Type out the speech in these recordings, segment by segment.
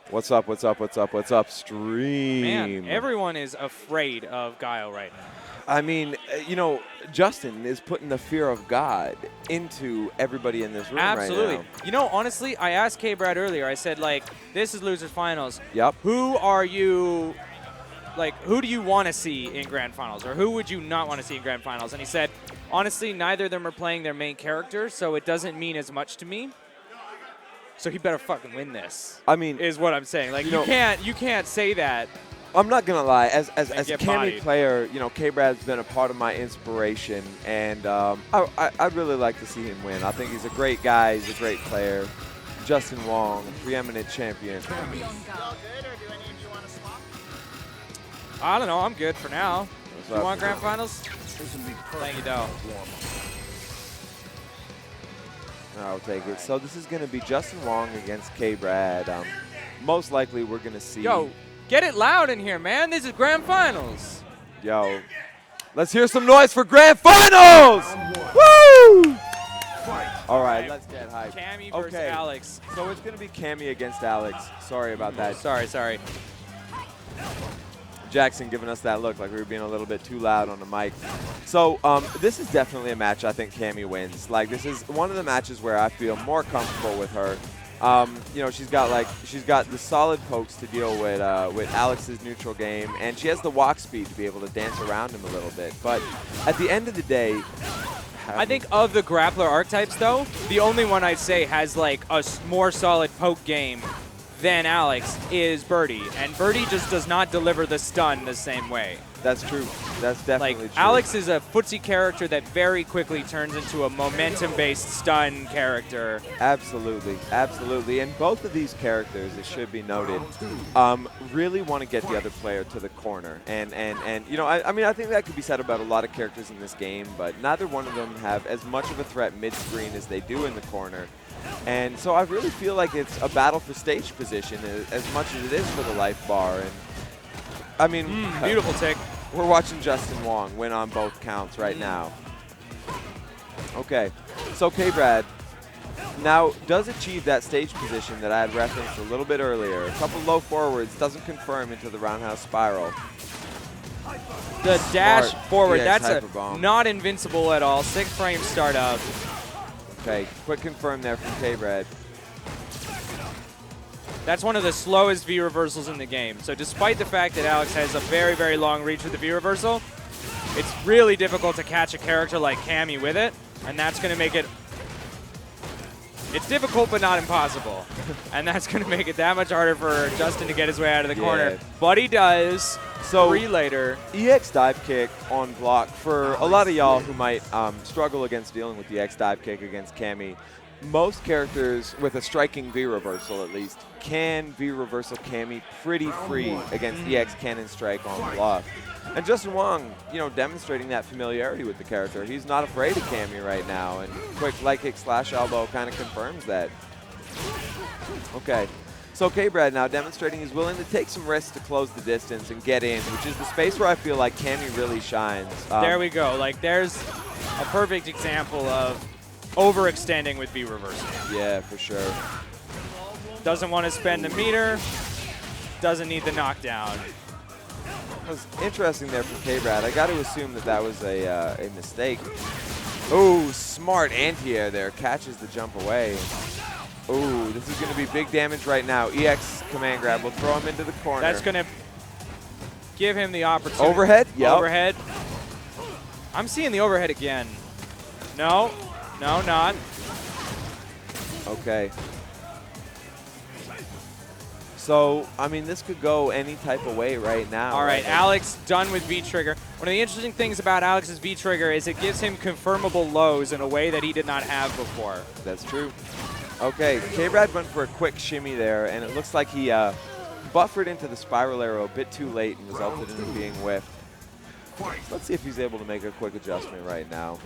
What's up, what's up, what's up, what's up, stream? Man, everyone is afraid of Guile right now. I mean, you know, Justin is putting the fear of God into everybody in this room Absolutely. right now. You know, honestly, I asked K-Brad earlier, I said, like, this is Losers Finals. Yep. Who are you, like, who do you want to see in Grand Finals? Or who would you not want to see in Grand Finals? And he said, honestly, neither of them are playing their main character, so it doesn't mean as much to me. So he better fucking win this. I mean, is what I'm saying. Like, you you can't say that. I'm not gonna lie. As a get Cammy bodied. player, you know, K-Brad's been a part of my inspiration, and I'd really like to see him win. I think he's a great guy. He's a great player. Justin Wong, preeminent champion. I don't know. I'm good for now. What's You up? want Grand Finals? Thank you, Doe. I'll take it. So this is going to be Justin Wong against K-Brad. Most likely we're going to see... Yo, get it loud in here, man. This is Grand Finals. Yo, let's hear some noise for Grand Finals! Woo! All right, let's get hyped. Cammy versus Alex. So it's going to be Cammy against Alex. Sorry about that. Sorry. Jackson giving us that look like we were being a little bit too loud on the mic. So this is definitely a match I think Cammy wins. Like, this is one of the matches where I feel more comfortable with her. You know, she's got the solid pokes to deal with Alex's neutral game, and she has the walk speed to be able to dance around him a little bit. But at the end of the day, I think of the grappler archetypes, though, the only one I'd say has like a more solid poke game than Alex is Birdie, and Birdie just does not deliver the stun the same way. That's true. That's definitely Like, true. Alex is a footsie character that very quickly turns into a momentum-based stun character. Absolutely, absolutely. And both of these characters, it should be noted, really want to get the other player to the corner. And you know, I mean, I think that could be said about a lot of characters in this game, but neither one of them have as much of a threat mid-screen as they do in the corner. And so I really feel like it's a battle for stage position as much as it is for the life bar. And I mean, Beautiful tick. we're watching Justin Wong win on both counts right now. Okay, so K-Brad now does achieve that stage position that I had referenced a little bit earlier. A couple low forwards, doesn't confirm into the roundhouse spiral. The dash forward, EX that's hyperbomb. not invincible at all. 6 frame startup. Okay, quick confirm there from K-Brad. That's one of the slowest V reversals in the game. So despite the fact that Alex has a very, very long reach with the V reversal, it's really difficult to catch a character like Cammy with it, and that's going to make it... It's difficult, but not impossible. And that's going to make it that much harder for Justin to get his way out of the corner. But he does. So 3 later. EX dive kick on block. For a lot of y'all who might struggle against dealing with the EX dive kick against Cammy, most characters with a striking V reversal at least can V reversal Cammy pretty free against EX cannon strike on block. And Justin Wong, you know, demonstrating that familiarity with the character. He's not afraid of Cammy right now, and quick light kick slash elbow kind of confirms that. Okay. So K-Brad now demonstrating he's willing to take some risks to close the distance and get in, which is the space where I feel like Cammy really shines. There we go. Like, there's a perfect example of overextending with V reversal. Yeah, for sure. Doesn't want to spend the meter. Doesn't need the knockdown. It was interesting there from K-Brad. I got to assume that that was a mistake. Oh, smart anti-air there. Catches the jump away. Oh, this is going to be big damage right now. EX command grab will throw him into the corner. That's going to give him the opportunity. Overhead? Yep. Overhead. I'm seeing the overhead again. No, not. Okay. So, I mean, this could go any type of way right now. All right, Alex done with V-Trigger. One of the interesting things about Alex's V-Trigger is it gives him confirmable lows in a way that he did not have before. That's true. Okay, K-Brad went for a quick shimmy there, and it looks like he buffered into the spiral arrow a bit too late and resulted in him being whiffed. Let's see if he's able to make a quick adjustment right now.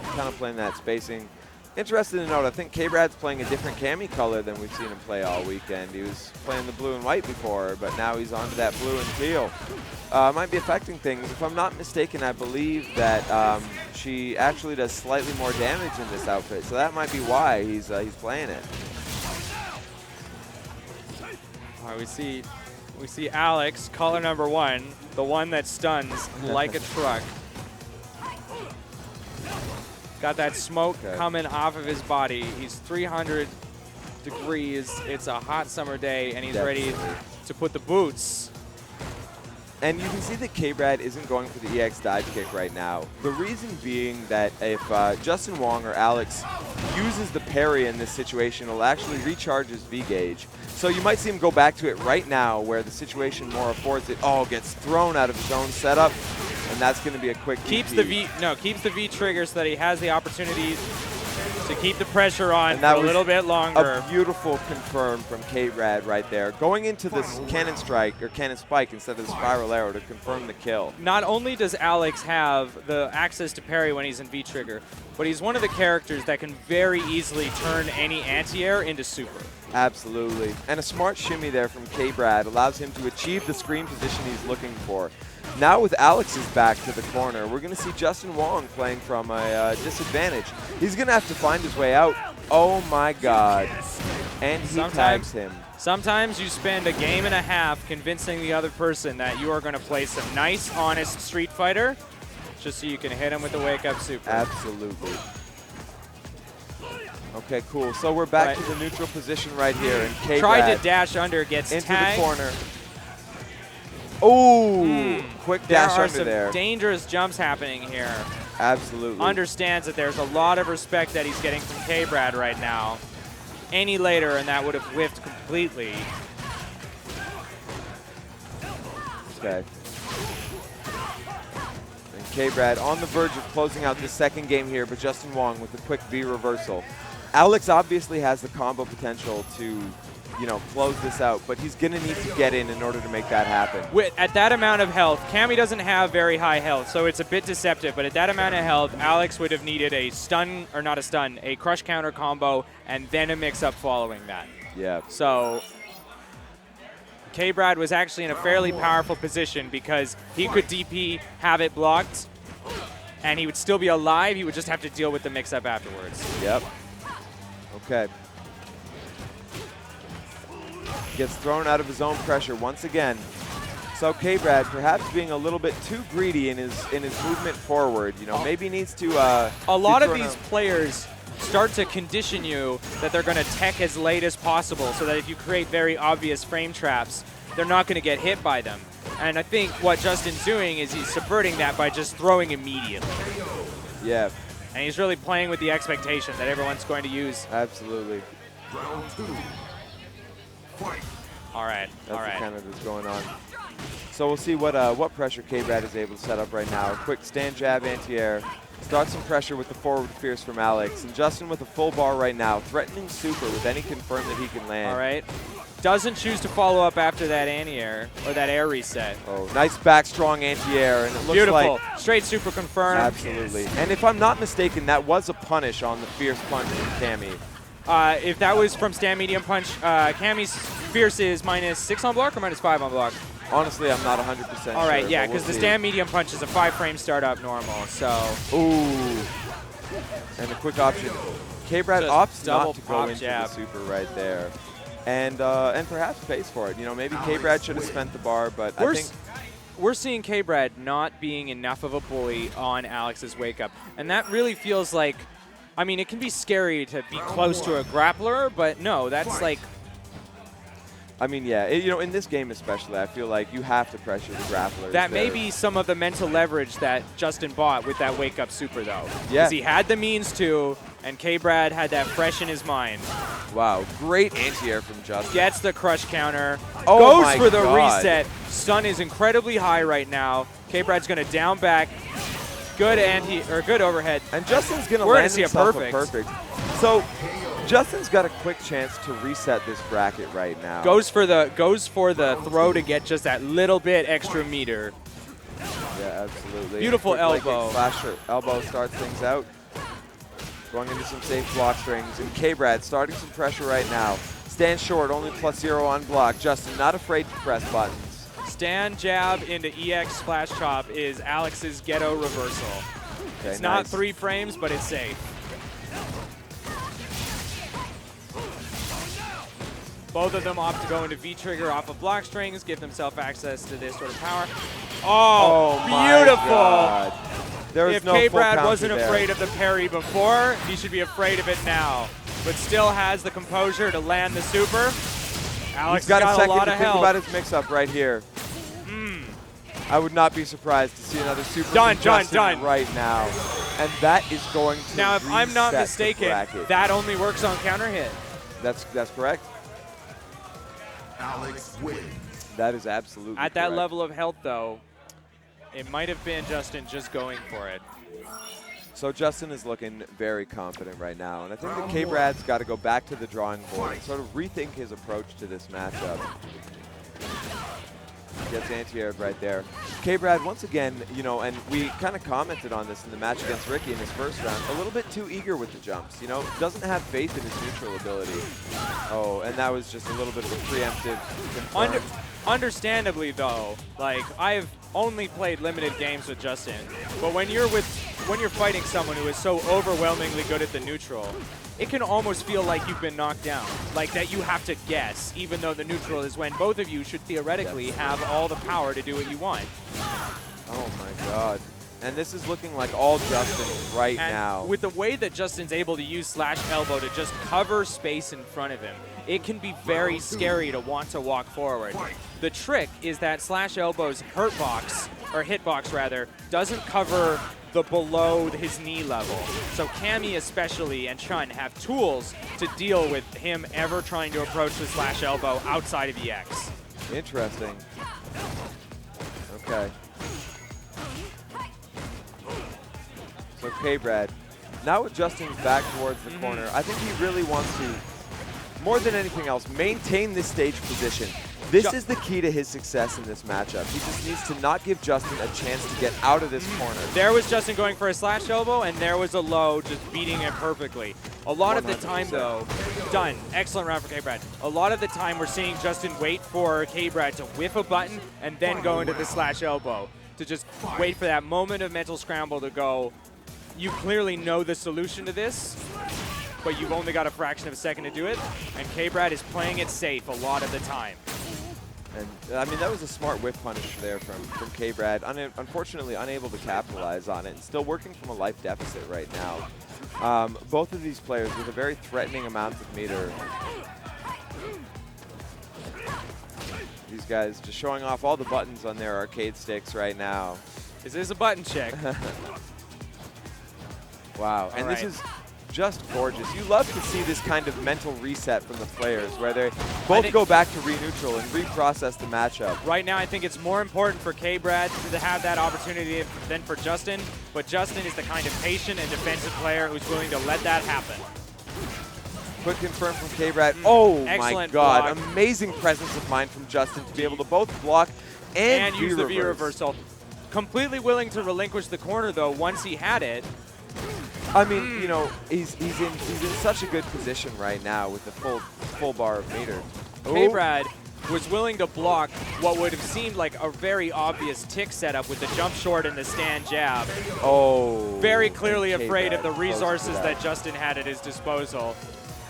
Kind of playing that spacing. Interesting to note, I think K-Brad's playing a different Cammy color than we've seen him play all weekend. He was playing the blue and white before, but now he's on to that blue and teal. Might be affecting things. If I'm not mistaken, I believe that she actually does slightly more damage in this outfit, so that might be why he's playing it. All right, we see Alex, caller number 1, the one that stuns like a truck. Got that smoke coming off of his body. He's 300 degrees. It's a hot summer day, and he's ready to put the boots. And you can see that K-Brad isn't going for the EX dive kick right now. The reason being that if Justin Wong or Alex uses the parry in this situation, it'll actually recharge his V-gauge. So you might see him go back to it right now where the situation more affords it. Oh, gets thrown out of his own setup, and that's going to be a quick keeps DP. keeps the V trigger so that he has the opportunity to keep the pressure on for a little bit longer. A beautiful confirm from K-Brad right there. Going into this cannon strike or cannon spike instead of the spiral arrow to confirm the kill. Not only does Alex have the access to parry when he's in V-trigger, but he's one of the characters that can very easily turn any anti-air into super. Absolutely. And a smart shimmy there from K-Brad allows him to achieve the screen position he's looking for. Now with Alex's back to the corner, we're going to see Justin Wong playing from a disadvantage. He's going to have to find his way out. Oh my God. And he tags him. Sometimes you spend a game and a half convincing the other person that you are going to play some nice, honest Street Fighter just so you can hit him with the wake-up super. Absolutely. Okay, cool. So we're back to the neutral position right here. And K-Brad tried to dash under, gets into tagged. the corner. Oh, quick dash under there. There are some dangerous jumps happening here. Absolutely. Understands that there's a lot of respect that he's getting from K-Brad right now. Any later, and that would have whiffed completely. Okay. And K-Brad on the verge of closing out this second game here, but Justin Wong with a quick V reversal. Alex obviously has the combo potential to, you know, close this out, but he's going to need to get in order to make that happen. At that amount of health, Cammy doesn't have very high health, so it's a bit deceptive, but at that amount of health, Alex would have needed a stun, or not a stun, a crush counter combo, and then a mix-up following that. Yeah. So K-Brad was actually in a fairly powerful position because he could DP, have it blocked, and he would still be alive. He would just have to deal with the mix-up afterwards. Yep. Okay. Gets thrown out of his own pressure once again. So K-Brad perhaps being a little bit too greedy in his movement forward. You know, maybe needs to. A lot of these players start to condition you that they're going to tech as late as possible, so that if you create very obvious frame traps, they're not going to get hit by them. And I think what Justin's doing is he's subverting that by just throwing immediately. Yeah. And he's really playing with the expectation that everyone's going to use. Absolutely. Round 2. Fight. All right. That's all right. what kind of is going on. So we'll see what pressure K-Brad is able to set up right now. A quick stand jab anti-air. Start some pressure with the forward fierce from Alex. And Justin with a full bar right now, threatening super with any confirm that he can land. All right. Doesn't choose to follow up after that anti-air, or that air reset. Oh, nice back strong anti-air, and it looks beautiful. like Straight super confirmed. Absolutely. And if I'm not mistaken, that was a punish on the fierce punch from Cammy. If that was from stand medium punch, Cammy's fierce is -6 on block or -5 on block? Honestly, I'm not 100% sure. All right, yeah, because we'll the see. stand medium punch is a 5-frame startup normal, so. Ooh. And a quick option. K-Brad Just opts double not to go pop into jab. the super right there. And perhaps pays for it. You know, maybe K-Brad should have spent the bar, but I think we're seeing K-Brad not being enough of a bully on Alex's wake up. And that really feels like, I mean, it can be scary to be close to a grappler, but no, that's like. I mean, yeah, you know, in this game especially, I feel like you have to pressure the grapplers. That may be some of the mental leverage that Justin bought with that wake up super, though. Yeah. Because he had the means to, and K-Brad had that fresh in his mind. Wow, great anti-air from Justin. Gets the crush counter, Oh goes my for the God. reset. Stun is incredibly high right now. K-Brad's going to down back. Good good overhead. And Justin's going to We're land gonna see a himself perfect. So Justin's got a quick chance to reset this bracket right now. Goes for the throw to get just that little bit extra meter. Yeah, absolutely. Beautiful Quick leg kick elbow. Slasher elbow starts things out. Going into some safe block strings. And K-Brad starting some pressure right now. Stand short, only +0 on block. Justin not afraid to press buttons. Stand jab into EX splash chop is Alex's ghetto reversal. Okay, It's not nice. 3 frames, but it's safe. Both of them opt to go into V-trigger off of block strings, give themselves access to this sort of power. Oh, beautiful! My God. There was If no full K-Brad counter wasn't there. afraid of the parry before, he should be afraid of it now. But still has the composure to land the super. Alex He's got a got second a lot to of think health. about his mix-up right here. I would not be surprised to see another super Done, from done, Justin done. right now. And that is going to Now, if I'm not reset the mistaken, bracket. that only works on counter hit. That's correct. Alex wins. That is absolutely At that correct. level of health, though, it might have been Justin just going for it. So Justin is looking very confident right now, and I think that K-Brad's got to go back to the drawing board and sort of rethink his approach to this matchup. Gets anti-aired right there. K-Brad, once again, you know, and we kind of commented on this in the match against Ricky in his first round, a little bit too eager with the jumps, you know, doesn't have faith in his neutral ability. Oh, and that was just a little bit of a preemptive confirm. Understandably, though, like, I've only played limited games with Justin, but when you're fighting someone who is so overwhelmingly good at the neutral, it can almost feel like you've been knocked down, like that you have to guess, even though the neutral is when both of you should theoretically have all the power to do what you want. Oh my God. And this is looking like all Justin right And now. with the way that Justin's able to use slash elbow to just cover space in front of him, it can be very scary to want to walk forward. The trick is that slash elbow's hurt box, or hitbox rather, doesn't cover the below his knee level. So Cammy especially and Chun have tools to deal with him ever trying to approach the slash elbow outside of EX. Interesting. Okay. So K-Brad, now with Justin's back towards the corner, I think he really wants to, more than anything else, maintain this stage position. This is the key to his success in this matchup. He just needs to not give Justin a chance to get out of this corner. There was Justin going for a slash elbow, and there was a low just beating it perfectly. A lot of the time, though, done. Excellent round for K-Brad. A lot of the time, we're seeing Justin wait for K-Brad to whiff a button and then go into the slash elbow, to just wait for that moment of mental scramble to go, you clearly know the solution to this, but you've only got a fraction of a second to do it, and K-Brad is playing it safe a lot of the time. And I mean, that was a smart whiff punish there from K-Brad. Unfortunately, unable to capitalize on it, and still working from a life deficit right now. Both of these players with a very threatening amount of meter. These guys just showing off all the buttons on their arcade sticks right now. Is this a button check? Wow, and this is just gorgeous. You love to see this kind of mental reset from the players where they both go back to re-neutral and reprocess the matchup. Right now, I think it's more important for K-Brad to have that opportunity than for Justin, but Justin is the kind of patient and defensive player who's willing to let that happen. Quick confirm from K-Brad. Oh my Excellent God, block. Amazing presence of mind from Justin to be able to both block and use the V-reversal. Completely willing to relinquish the corner, though, once he had it. I mean, you know, he's in such a good position right now with the full bar of meter. K-Brad was willing to block what would have seemed like a very obvious tick setup with the jump short and the stand jab. Oh. Very clearly afraid of the K-Brad close to resources that Justin had at his disposal.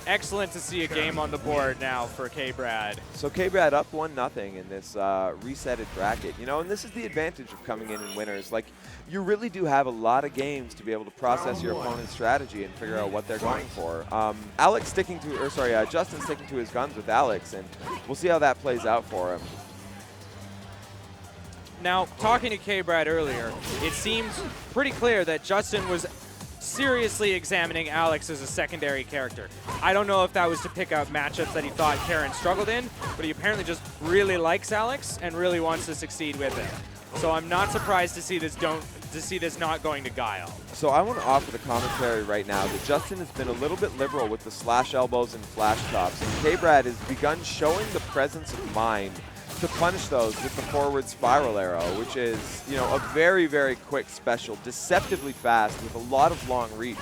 Excellent to see a game on the board now for K-Brad. So K-Brad up 1-0 in this resetted bracket, you know, and this is the advantage of coming in winners. Like, you really do have a lot of games to be able to process your opponent's strategy and figure out what they're going for. Justin sticking to his guns with Alex, and we'll see how that plays out for him. Now, talking to K-Brad earlier, it seems pretty clear that Justin was seriously examining Alex as a secondary character. I don't know if that was to pick out matchups that he thought Karen struggled in, but he apparently just really likes Alex and really wants to succeed with him. So I'm not surprised to see this not going to Guile. So I want to offer the commentary right now that Justin has been a little bit liberal with the slash elbows and flash tops, and K-Brad has begun showing the presence of mind to punish those with the forward spiral arrow, which is, you know, a very, very quick special, deceptively fast with a lot of long reach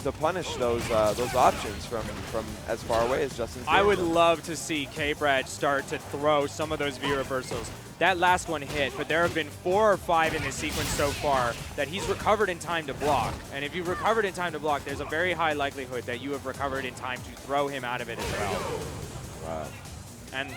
to punish those options from as far away as Justin's doing. I would love to see K-Brad start to throw some of those V-reversals. That last one hit, but there have been 4 or 5 in this sequence so far that he's recovered in time to block. And if you've recovered in time to block, there's a very high likelihood that you have recovered in time to throw him out of it as well. Wow. And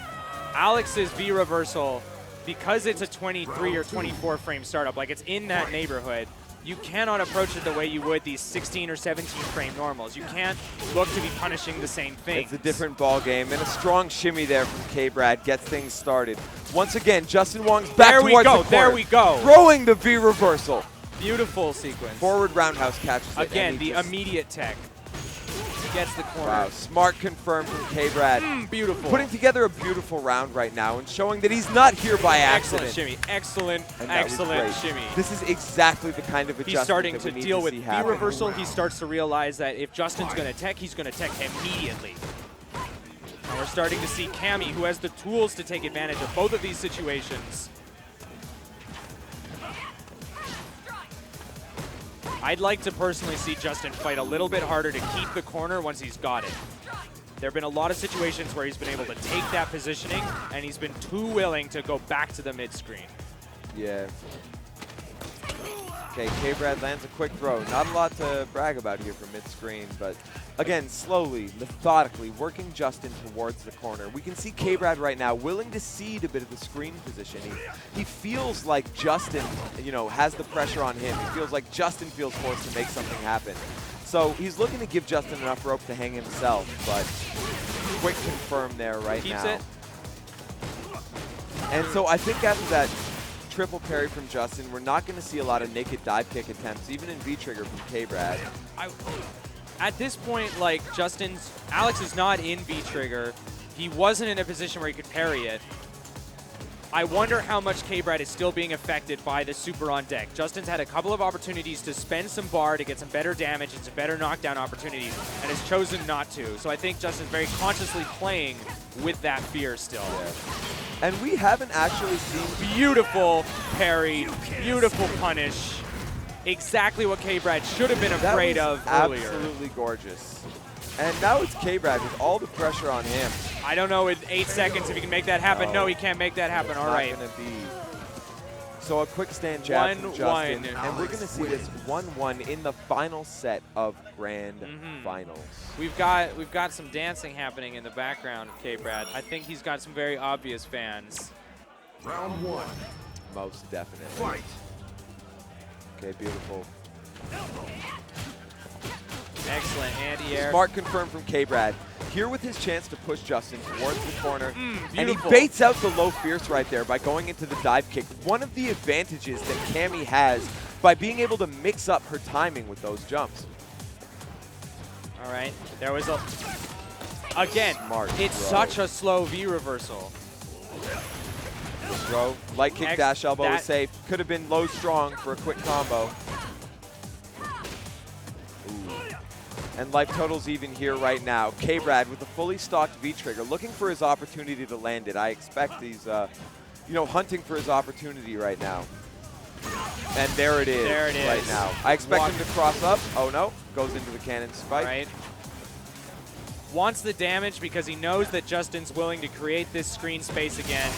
Alex's V reversal, because it's a 23 or 24 frame startup, like it's in that neighborhood, you cannot approach it the way you would these 16 or 17 frame normals. You can't look to be punishing the same thing. It's a different ball game, and a strong shimmy there from K-Brad gets things started. Once again, Justin Wong's back towards the corner. There we go. Throwing the V reversal. Beautiful sequence. Forward roundhouse catches it. Again, the immediate tech. Gets the corner. Wow, smart confirmed from K-Brad. Beautiful. Putting together a beautiful round right now and showing that he's not here by accident. Excellent shimmy. Excellent, And that was excellent great. shimmy. This is exactly the kind of adjustment He's starting that we to need deal to with see V happen. reversal. He starts to realize that if Justin's going to tech, he's going to tech immediately. And we're starting to see Cammy, who has the tools to take advantage of both of these situations. I'd like to personally see Justin fight a little bit harder to keep the corner once he's got it. There have been a lot of situations where he's been able to take that positioning, and he's been too willing to go back to the mid-screen. Yeah. Okay, K-Brad lands a quick throw. Not a lot to brag about here from mid-screen, but again, slowly, methodically, working Justin towards the corner. We can see K-Brad right now willing to cede a bit of the screen position. He feels like Justin, has the pressure on him. He feels like Justin feels forced to make something happen. So he's looking to give Justin enough rope to hang himself, but quick confirm there right Keeps now. it. And so I think after that triple parry from Justin, we're not going to see a lot of naked dive kick attempts, even in V-trigger from K-Brad. At this point, like, Alex is not in V-trigger. He wasn't in a position where he could parry it. I wonder how much K-Brad is still being affected by the super on deck. Justin's had a couple of opportunities to spend some bar to get some better damage and some better knockdown opportunities, and has chosen not to. So I think Justin's very consciously playing with that fear still. Yeah. And we haven't actually seen... Beautiful parry, beautiful punish. Exactly what K-Brad should have been afraid of earlier. Absolutely gorgeous. And now it's K-Brad with all the pressure on him. I don't know in 8 seconds if he can make that happen. No, he can't make that happen. All right. Not gonna be. So a quick stand jab from 1-1. Justin, and we're gonna see this 1-1 in the final set of Grand Finals. We've got some dancing happening in the background of K-Brad. I think he's got some very obvious fans. Round one. Most definitely. Fight. Okay, beautiful. Excellent anti-air. Smart confirmed from K-Brad. Here with his chance to push Justin towards the corner. And he beautiful. baits out the low fierce right there by going into the dive kick. One of the advantages that Cammy has by being able to mix up her timing with those jumps. All right. There was again, Smart it's throw. such a slow V reversal. The throw. Light kick dash elbow is safe. Could have been low strong for a quick combo. And life total's even here right now. K-Brad with a fully stocked V-trigger, looking for his opportunity to land it. I expect he's, hunting for his opportunity right now. And there it is. There it is. Right now. I expect him to cross up. Oh no, goes into the cannon spike. Right. Wants the damage because he knows that Justin's willing to create this screen space again.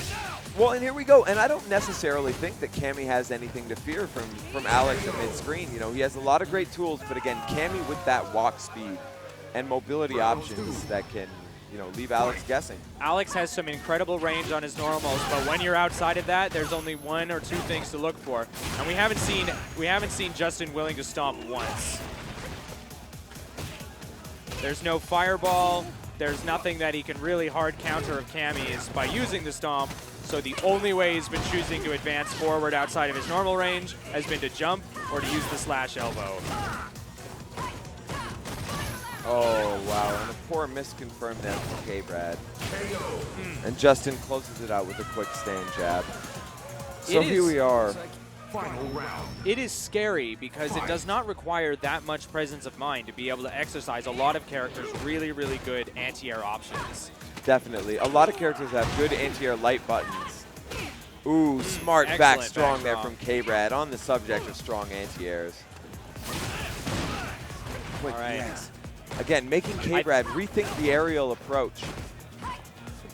Well, and here we go. And I don't necessarily think that Cammy has anything to fear from Alex at mid-screen. He has a lot of great tools, but again, Cammy with that walk speed and mobility options that can, leave Alex guessing. Alex has some incredible range on his normals, but when you're outside of that, there's only 1 or 2 things to look for. And we haven't seen Justin willing to stomp once. There's no fireball. There's nothing that he can really hard counter of Cammy is by using the stomp. So the only way he's been choosing to advance forward outside of his normal range has been to jump or to use the slash elbow. Oh, wow. And a poor miss confirmed there from K-Brad. And Justin closes it out with a quick stand jab. So here we are. Final round. It is scary because it does not require that much presence of mind to be able to exercise a lot of characters' really, really good anti-air options. Definitely. A lot of characters have good anti-air light buttons. Ooh, smart back Excellent strong back there strong. from K-Brad on the subject of strong anti-airs. All right. Again, making K-Brad rethink the aerial approach.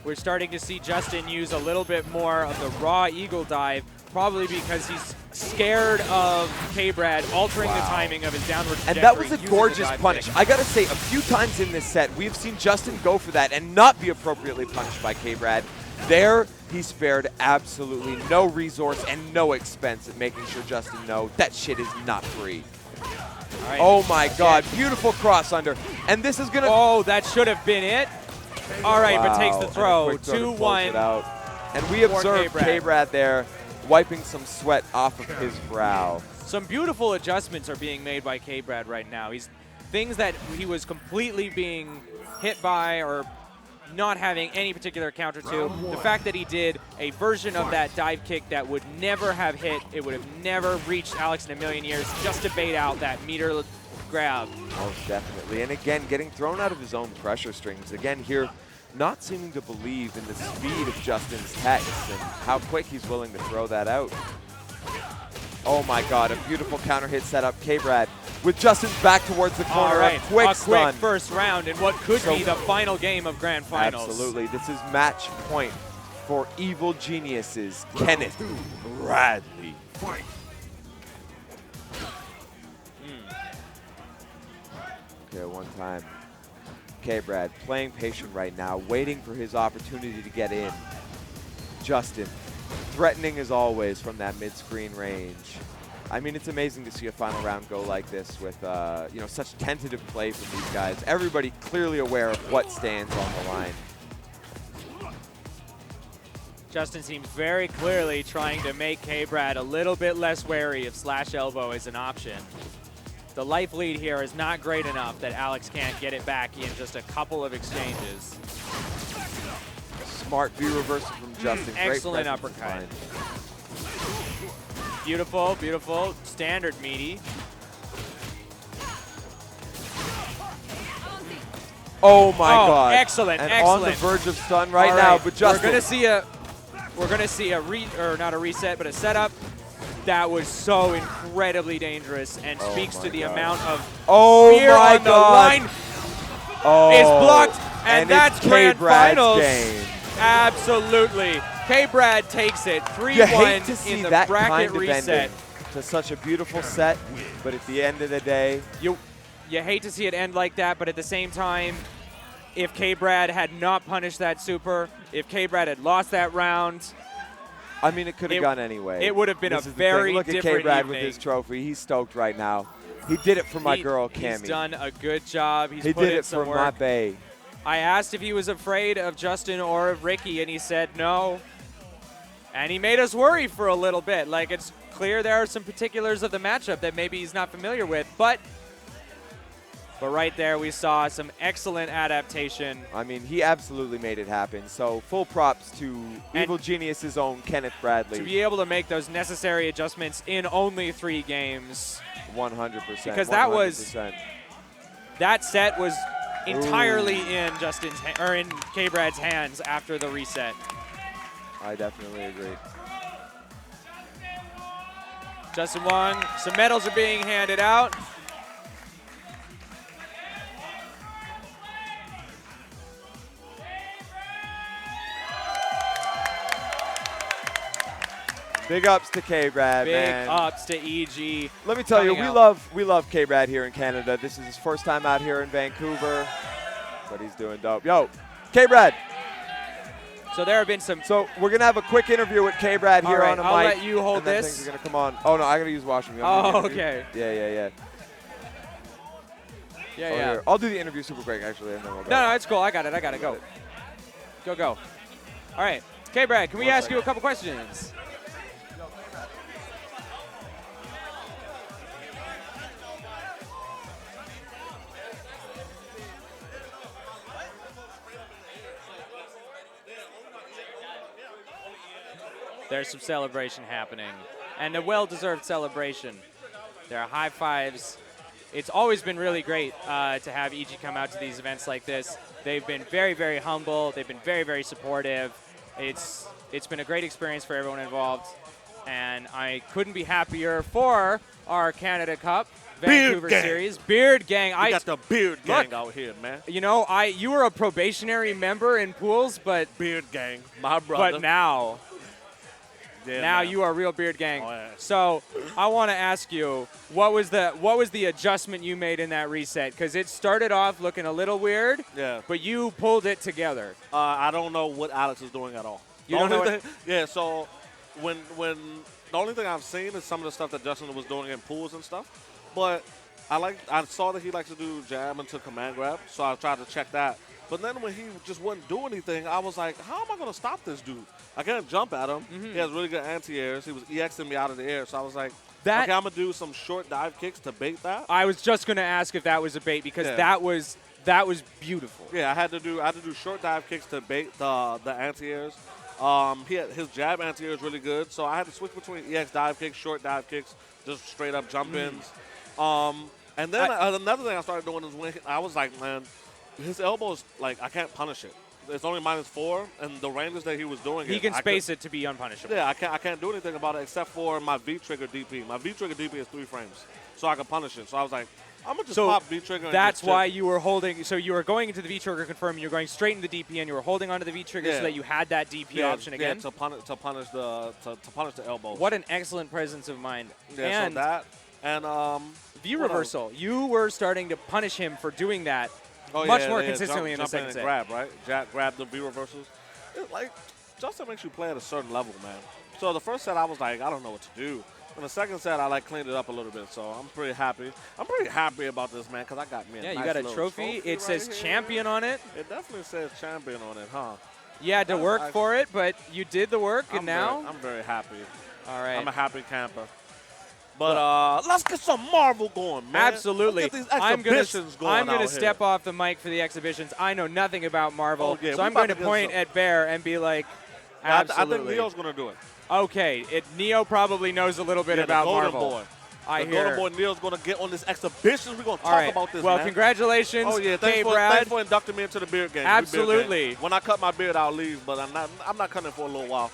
We're starting to see Justin use a little bit more of the raw eagle dive, probably because he's scared of K-Brad altering the timing of his downward trajectory. And that was a using the gorgeous dive punish. kick. I gotta say, a few times in this set, we've seen Justin go for that and not be appropriately punished by K-Brad. There, he spared absolutely no resource and no expense at making sure Justin know that shit is not free. All right. Oh my God, beautiful cross under. And this is gonna. Oh, that should have been it. All right, but takes the Wow. throw. And a quick throw to close 2-1. it out. And we for observed K-Brad. K-Brad there wiping some sweat off of his brow. Some beautiful adjustments are being made by K-Brad right now. He's things that he was completely being hit by or not having any particular counter to. The fact that he did a version of that dive kick that would never have hit, it would have never reached Alex in a million years, just to bait out that meter grab. Oh, definitely. And again, getting thrown out of his own pressure strings. Again, here, not seeming to believe in the speed of Justin's text and how quick he's willing to throw that out. Oh my God, a beautiful counter hit setup. K-Brad with Justin's back towards the corner. All right, A quick a stun. quick first round in what could be the final game of Grand Finals. Absolutely. This is match point for Evil Geniuses, Kenneth Bradley. Fight. Okay, one time. K-Brad playing patient right now, waiting for his opportunity to get in. Justin, threatening as always from that mid-screen range. I mean, it's amazing to see a final round go like this with you know, such tentative play from these guys. Everybody clearly aware of what stands on the line. Justin seems very clearly trying to make K-Brad a little bit less wary of slash elbow as an option. The life lead here is not great enough that Alex can't get it back in just a couple of exchanges. Smart V reversal from Justin. Great Excellent presence uppercut. of mind. Beautiful, beautiful. Standard meaty. Oh my God! Excellent, and excellent. on the verge of stun right All now, right, but Justin. we're gonna see a not a reset, but a setup that was so incredibly dangerous and Oh speaks my to the God. amount of Oh fear my on the God! line. Oh, Is blocked, and that's it's Grand K-Brad's Finals. game. Absolutely. K-Brad takes it You hate 3-1 to see in the that bracket kind of reset. ending to such a beautiful set, but at the end of the day, You hate to see it end like that, but at the same time, if K-Brad had not punished that super, if K-Brad had lost that round, I mean, it could have gone anyway. it would have been This a is the very thing. Look at different K-Brad with evening. his trophy. He's stoked right now. He did it for my girl, Cammy. He's done a good job. He's He put did in it some for work. my bae. I asked if he was afraid of Justin or of Ricky, and he said no. And he made us worry for a little bit. Like, it's clear there are some particulars of the matchup that maybe he's not familiar with, but right there we saw some excellent adaptation. I mean, he absolutely made it happen. So full props to Evil Genius's own Kenneth Bradley. To be able to make those necessary adjustments in only 3 games. 100%. Because that was 100%. that set was entirely in in K-Brad's hands after the reset. I definitely agree. Justin Wong, some medals are being handed out. Big ups to K-Brad, Big man. ups to EG. Let me tell you, coming we out. love K-Brad here in Canada. This is his first time out here in Vancouver, but he's doing dope. Yo, K-Brad. So there have been some. So we're gonna have a quick interview with K-Brad here All right, on a I'll mic. let you hold and then this. Things are gonna come on. Oh no, I gotta use washroom. Oh, okay. Yeah. Yeah, Oh, yeah. here. I'll do the interview super quick actually, and then we'll go. No, it's cool. I got it. Go. Go. All right. K-Brad, can we ask you a couple questions? There's some celebration happening, and a well-deserved celebration. There are high fives. It's always been really great to have EG come out to these events like this. They've been very, very humble. They've been very, very supportive. It's been a great experience for everyone involved, and I couldn't be happier for our Canada Cup Vancouver Gang. Series. Beard Gang. We got the beard gang Look. out here, man. You know, you were a probationary member in pools, but Beard gang, my brother. now Yeah, now man. you are real Beard Gang. Oh, yeah. So I want to ask you, what was the adjustment you made in that reset? Because it started off looking a little weird, Yeah. but you pulled it together. I don't know what Alex is doing at all. You The don't know only what- thing- Yeah, so when the only thing I've seen is some of the stuff that Justin was doing in pools and stuff. But I saw that he likes to do jab into command grab, so I tried to check that. But then when he just wouldn't do anything, I was like, how am I going to stop this dude? I can't jump at him. He has really good anti-airs. He was EXing me out of the air, so I was like, That- okay, I'm going to do some short dive kicks to bait that. I was just going to ask if that was a bait because Yeah. that was beautiful. Yeah, I had to do short dive kicks to bait the anti-airs. His jab anti-air is really good, so I had to switch between EX dive kicks, short dive kicks, just straight up jump ins. And then another thing I started doing is when I was like, man, his elbows, like, I can't punish it. It's only -4, and the ranges that he was doing He it, can I space it to be unpunishable. Yeah, I can't do anything about it except for my V-trigger DP. My V-trigger DP is 3 frames, so I can punish it. So I was like, I'm going to just So pop V-trigger and that's just why chip. you were holding. So you were going into the V-trigger confirm, and you're going straight into the DP, and you were holding onto the V-trigger so Yeah. that you had that DP option again. Yeah, to punish the elbows. What an excellent presence of mind. Yeah, and so that and V what else? reversal. You were starting to punish him for doing that Oh, much yeah, more yeah, consistently in the jump second and set. grab, right? Grab the V reversals. Like, Justin makes you play at a certain level, man. So the first set, I was like, I don't know what to do. In the second set, I like cleaned it up a little bit, so I'm pretty happy. I'm pretty happy about this, man, because I got me a Yeah, you nice got a little trophy. It right says here. champion on it. It definitely says champion on it, huh? You had to That's work nice. for it, but you did the work, and now. I'm very happy. All right. I'm a happy camper. But let's get some Marvel going, man. Absolutely. Let's get these I'm gonna exhibitions going out step here. off the mic for the exhibitions. I know nothing about Marvel, Oh, yeah, so we I'm about going to to get point some. at Bear and be like, I absolutely. think Neo's going to do it. Okay, Neo probably knows a little bit Yeah, about the Golden Marvel. Boy. I The hear. Golden Boy Neo's going to get on this exhibition. We're going to All talk right. about this, well, man. congratulations, Oh yeah, K. thanks Brad. for inducting me into the beard game. Absolutely. When I cut my beard, I'll leave, but I'm not cutting it for a little while.